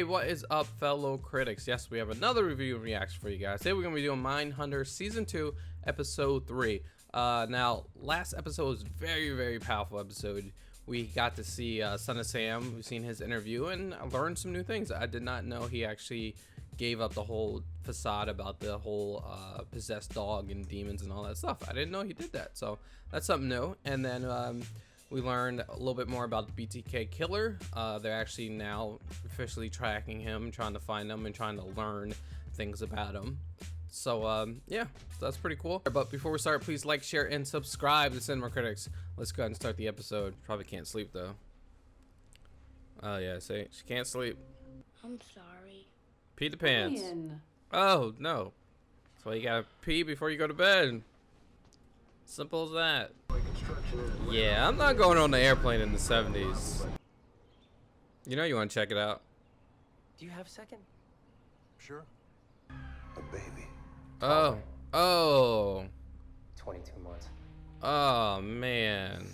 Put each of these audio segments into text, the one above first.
Hey, what is up, fellow critics? Yes, we have another review and reaction for you guys. Today we're going to be doing Mindhunter Season 2, Episode 3. Now, last episode was very powerful episode. We got to see Son of Sam. We've seen his interview and learned some new things. I did not know he actually gave up the whole facade about the whole possessed dog and demons and all that stuff. I didn't know he did that, so that's something new. And then we learned a little bit more about the BTK killer. They're actually now officially tracking him, trying to find him and trying to learn things about him. So yeah, that's pretty cool. But before we start, please like, share, and subscribe to Cinema Critics. Let's go ahead and start the episode. Probably can't sleep though. Oh yeah, see, she can't sleep. I'm sorry. Pee the pants. Ryan. Oh no, that's why you gotta pee before you go to bed. Simple as that. Yeah, I'm not going on the airplane in the 70s. You know you want to check it out. Do you have a second? Sure. A baby. Oh. 22 months. Oh, man.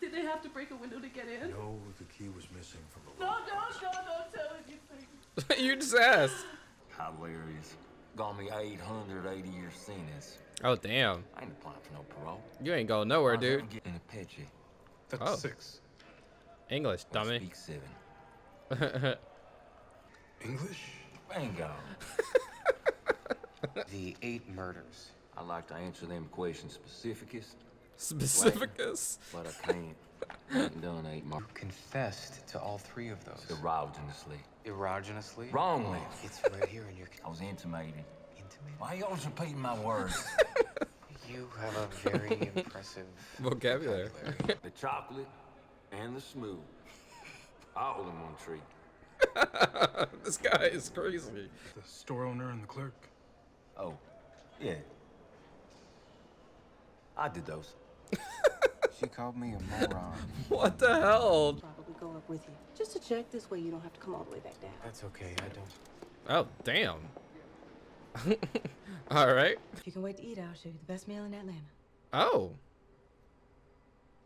Did they have to break a window to get in? No, the key was missing from the No, lock. don't tell anything. You just asked. Hilarious. Got me 880 years sentence. Oh, damn. I ain't applying for no parole. You ain't going nowhere, I'll never dude. get in a pitchy. That's Oh. 6. English, I dummy. speak 7. English? Bingo. The 8 murders. I like to answer them questions Specificus. but I can't. I haven't done 8 more. You confessed to all 3 of those. Erogenously. Erogeously? Wrongly. It's right here in your I was intimated. intimate. Why you always repeating my words? You have a very impressive Vocabulary. The chocolate and the smooth. All in one tree. This guy is crazy. The store owner and the clerk? Oh, yeah. I did those. She called me a moron. What the hell? Probably go up with you. Just to check, this way you don't have to come all the way back down. That's okay, I don't. Oh, damn. All right. If you can wait to eat, I'll show you the best meal in Atlanta. Oh.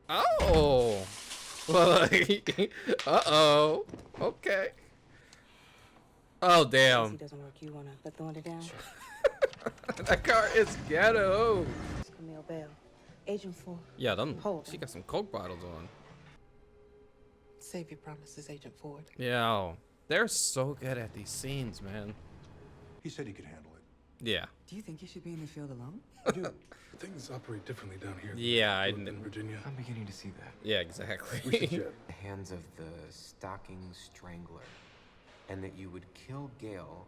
Oh. Well, uh-oh. Okay. Oh, If damn. he doesn't work, you wanna let the window down? That car is ghetto. It's Camille Bell, Agent 4. Yeah, Holden. she got some Coke bottles on. Save your promises, Agent Ford. Yeah, they're so good at these scenes, man. He said he could handle it. Yeah. Do you think you should be in the field alone? Dude, things operate differently down here. Yeah, I than didn't. in Virginia. I'm beginning to see that. Yeah, We should exactly. chat. The hands of the stalking strangler. And that you would kill Gale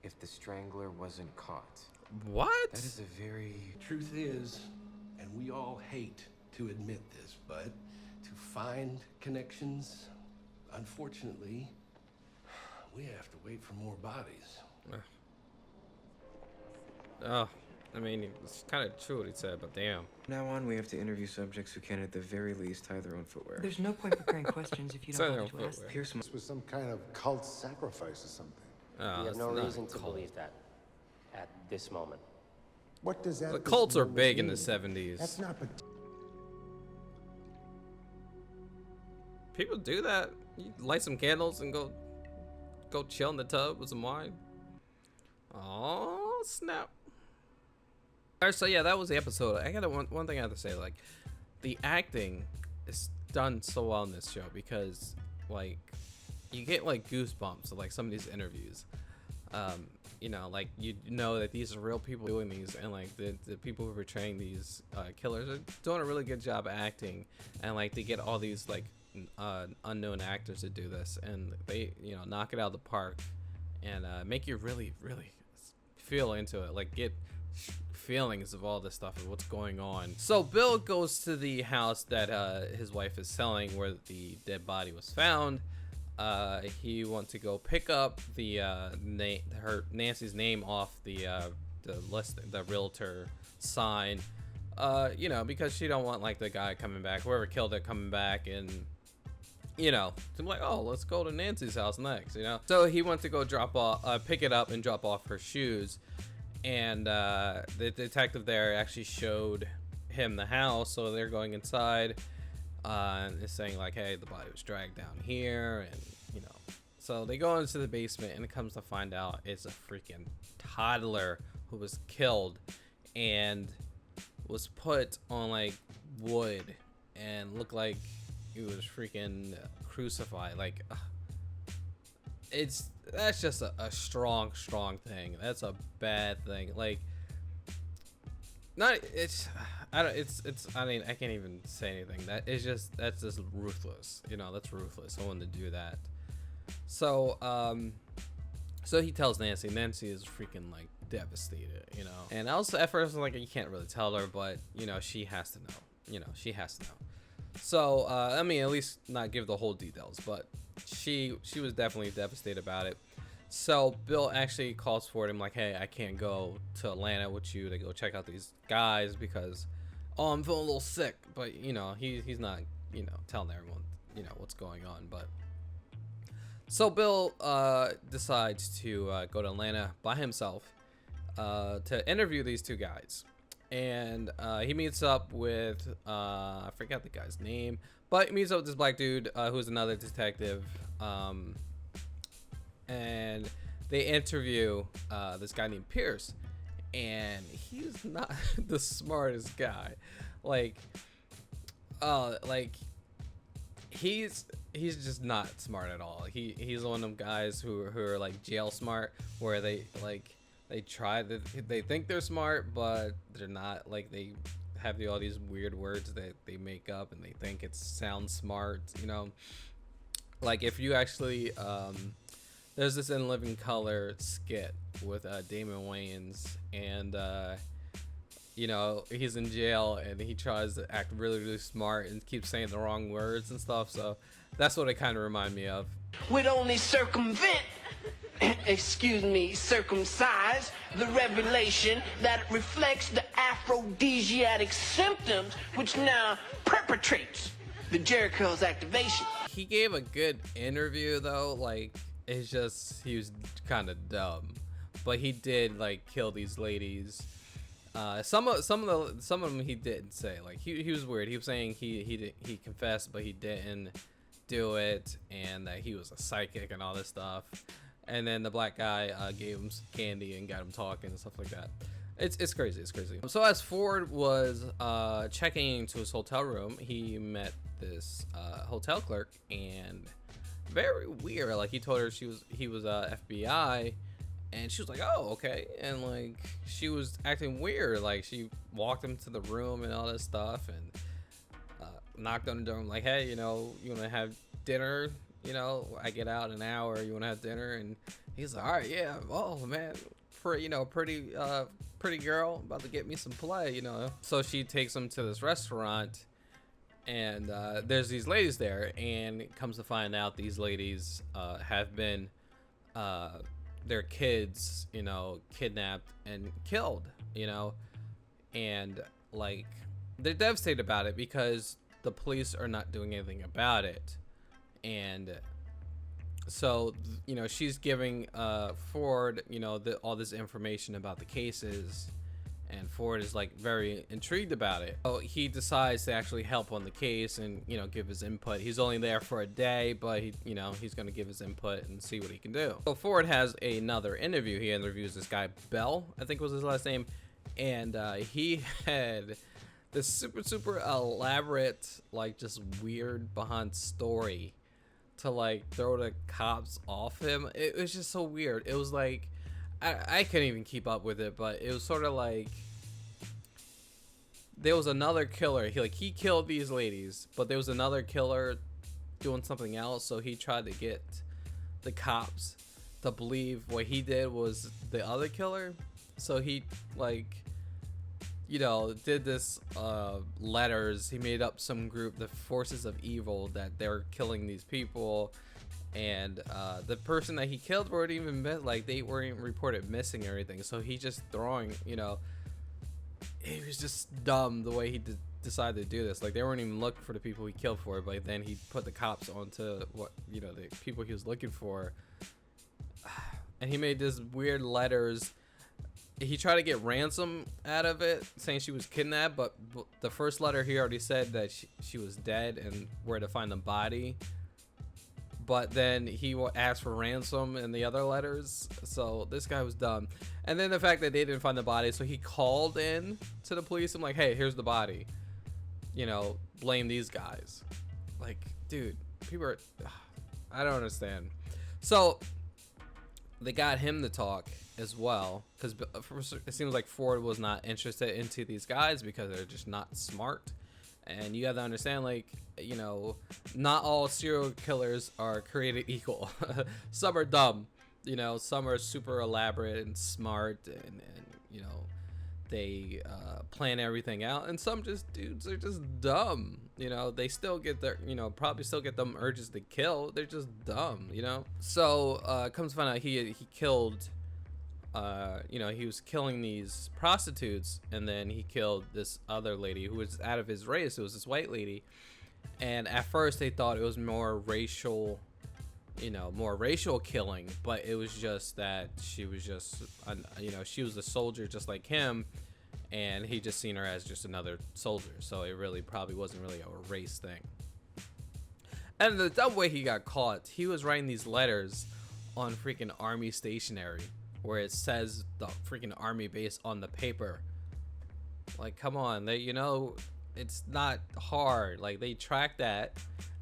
if the strangler wasn't caught. What? That is a very... Truth is, and we all hate to admit this, but to find connections, unfortunately, we have to wait for more bodies. Oh, I mean, it's kind of true what he said, but damn. From now on, we have to interview subjects who can, at the very least, tie their own footwear. There's no point preparing questions if you Sorry, don't no want to ask footwear. them. Here's some... This was some kind of cult sacrifice or something. Oh, We have it's no not reason to cult. believe that at this moment. What does that? The cults are this big in mean? the 70s. That's not. People do that. You light some candles and go chill in the tub with some wine. Oh snap! All right, so yeah, that was the episode. I got one thing I have to say. Like, the acting is done so well in this show because, like, you get like goosebumps of like some of these interviews. You know, like you know that these are real people doing these, and like the people who are portraying these killers are doing a really good job acting, and like they get all these like unknown actors to do this, and they knock it out of the park, and make you really feel into it, like get feelings of all this stuff and what's going on. So Bill goes to the house that his wife is selling, where the dead body was found. He wants to go pick up the Nancy's name off the list, the realtor sign, you know, because she don't want like the guy coming back, whoever killed it, coming back, and you know, to be like, oh, let's go to Nancy's house next, you know. So he went to go pick it up and drop off her shoes, and the detective there actually showed him the house, so they're going inside, and is saying like, hey, the body was dragged down here, and you know, So they go into the basement, and it comes to find out it's a freaking toddler who was killed and was put on like wood and looked like he was freaking crucified. Like, that's just a strong thing. That's a bad thing. Like, not it's I don't it's I mean, I can't even say anything. That's just ruthless. You know, that's ruthless. Someone to do that. So so he tells Nancy. Nancy is freaking like devastated, you know. And also at first I'm like, you can't really tell her, but you know, she has to know. You know, she has to know. So I mean, at least not give the whole details, but she was definitely devastated about it. So Bill actually calls for him like, hey, I can't go to Atlanta with you to go check out these guys because, oh, I'm feeling a little sick. But you know, he's not, you know, telling everyone, you know, what's going on. But so Bill decides to go to Atlanta by himself to interview these two guys. And he meets up with I forgot the guy's name, but he meets up with this black dude who's another detective, and they interview this guy named Pierce, and he's not the smartest guy. Like he's just not smart at all. He's one of them guys who are like jail smart, where they think they're smart, but they're not. Like, they have all these weird words that they make up and they think it sounds smart, you know. Like, if you actually there's this In Living Color skit with Damon Wayans, and you know, he's in jail and he tries to act really smart and keeps saying the wrong words and stuff. So that's what it kind of reminded me of. Would only circumvent, excuse me, circumcise the revelation that reflects the aphrodisiac symptoms which now perpetrates the Jericho's activation. He gave a good interview though. Like, it's just, he was kind of dumb, but he did like kill these ladies. Some of them he didn't say. Like, he was weird. He was saying he confessed, but he didn't do it, and that he was a psychic and all this stuff. And then the black guy gave him some candy and got him talking and stuff like that. It's crazy. It's crazy. So as Ford was checking into his hotel room, he met this hotel clerk, and very weird. Like, he told her he was FBI, and she was like, oh, okay. And like, she was acting weird. Like, she walked him to the room and all this stuff, and knocked on the door. I'm like, hey, you know, you want to have dinner? You know, I get out in an hour. You want to have dinner? And he's like, all right, yeah. Oh man, pretty girl, about to get me some play, you know. So she takes him to this restaurant, and there's these ladies there, and it comes to find out these ladies have been their kids, you know, kidnapped and killed, you know, and like, they're devastated about it because the police are not doing anything about it. And so, you know, she's giving Ford, you know, all this information about the cases, and Ford is like very intrigued about it. So he decides to actually help on the case and, you know, give his input. He's only there for a day, but you know, he's going to give his input and see what he can do. So Ford has another interview. He interviews this guy Bell, I think was his last name, and he had this super elaborate, like, just weird behind story to like throw the cops off him. It was just so weird. It was like, I couldn't even keep up with it, but it was sort of like there was another killer. He killed these ladies, but there was another killer doing something else, so he tried to get the cops to believe what he did was the other killer. So he, like, you know, did this letters. He made up some group, the Forces of Evil, that they're killing these people, and the person that he killed weren't even like, they weren't reported missing or anything. So he just throwing, you know, it was just dumb the way he decided to do this. Like, they weren't even looking for the people he killed for, but then he put the cops onto what, you know, the people he was looking for, and he made this weird letters. He tried to get ransom out of it, saying she was kidnapped, but the first letter he already said that she was dead and where to find the body. but then he asked for ransom in the other letters. So this guy was dumb. And then the fact that they didn't find the body, so he called in to the police. I'm like, hey, here's the body, you know, blame these guys. Like, dude, people are, I don't understand. So they got him to talk as well, because it seems like Ford was not interested into these guys because they're just not smart. And you have to understand, like, you know, not all serial killers are created equal. Some are dumb, you know, some are super elaborate and smart, and you know, they plan everything out, and some just dudes are just dumb. You know, they still get their, you know, probably still get them urges to kill. They're just dumb, you know. So comes to find out he killed, you know, he was killing these prostitutes, and then he killed this other lady who was out of his race. It was this white lady, and at first they thought it was more racial, you know, more racial killing, but it was just that she was just, you know, she was a soldier just like him, and he just seen her as just another soldier. So it really probably wasn't really a race thing. And the dumb way he got caught, he was writing these letters on freaking army stationery, where it says the freaking army base on the paper. Like, come on, they, you know, it's not hard. Like, they track that,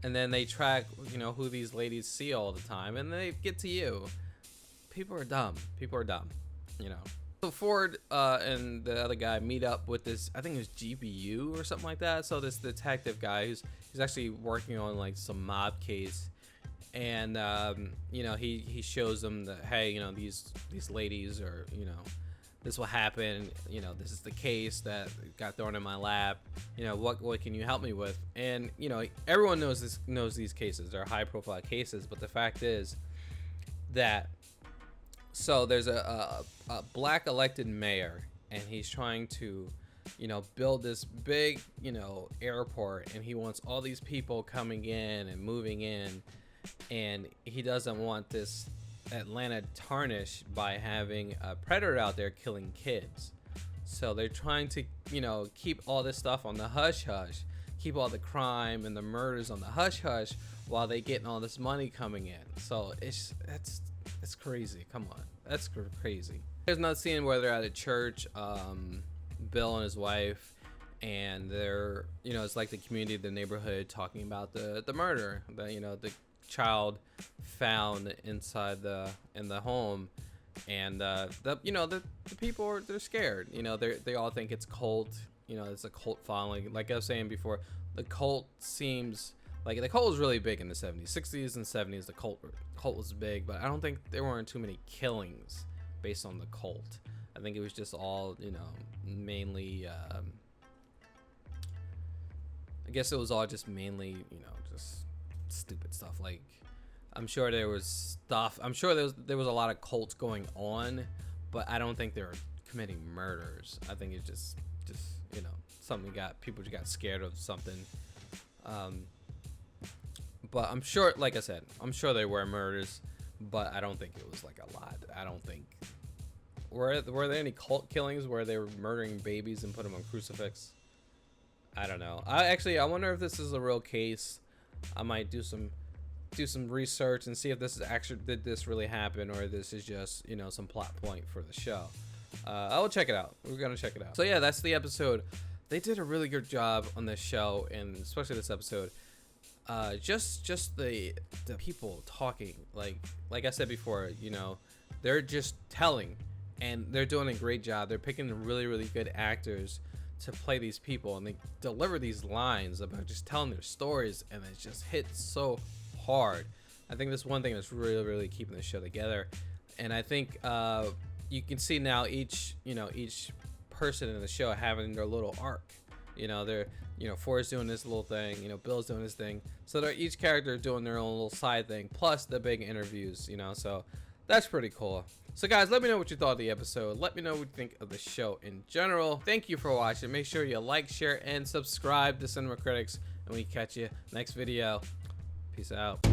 and then they track, you know, who these ladies see all the time, and they get to you. People are dumb. People are dumb, you know. So Ford and the other guy meet up with this, I think it was GPU or something like that. So this detective guy he's actually working on like some mob case, and you know, he shows them that, hey, you know, these ladies are, you know, this will happen, you know, this is the case that got thrown in my lap, you know, what can you help me with? And you know, everyone knows these cases. They're high profile cases, but the fact is that, so there's a black elected mayor, and he's trying to, you know, build this big, you know, airport, and he wants all these people coming in and moving in, and he doesn't want this Atlanta tarnished by having a predator out there killing kids. So they're trying to, you know, keep all this stuff on the hush hush, keep all the crime and the murders on the hush hush while they getting all this money coming in. So it's crazy. Come on, that's crazy. There's another scene where they're at a church, Bill and his wife, and they're, you know, it's like the community, the neighborhood, talking about the murder, you know, the child found inside in the home, and you know, the people are, they're scared. You know, they all think it's cult. You know, it's a cult following. Like I was saying before, the cult seems like the cult was really big in the 70s, 60s, and 70s. The cult was big, but I don't think there weren't too many killings based on the cult. I think it was just all, you know, mainly, I guess it was all just mainly, you know, just stupid stuff. Like, I'm sure there was stuff, I'm sure there was a lot of cults going on, but I don't think they were committing murders. I think it's just you know, something people just got scared of something. But I'm sure, like I said, I'm sure there were murders, but I don't think it was like a lot. I don't think, were there any cult killings where they were murdering babies and put them on crucifix? I don't know. I wonder if this is a real case. I might do some research and see if this is actually, did this really happen, or this is just, you know, some plot point for the show. I will check it out. We're gonna check it out. So yeah, that's the episode. They did a really good job on this show, and especially this episode. Just the people talking, like I said before, you know, they're just telling, and they're doing a great job. They're picking really, really good actors to play these people, and they deliver these lines about just telling their stories, and it just hits so hard. I think that's one thing that's really, really keeping the show together. And I think you can see now each person in the show having their little arc. You know, they're, you know, Ford's doing this little thing, you know, Bill's doing this thing, so they're each character doing their own little side thing, plus the big interviews, you know. So that's pretty cool. So guys, let me know what you thought of the episode. Let me know what you think of the show in general. Thank you for watching. Make sure you like, share, and subscribe to Cinema Critics, and we catch you next video. Peace out.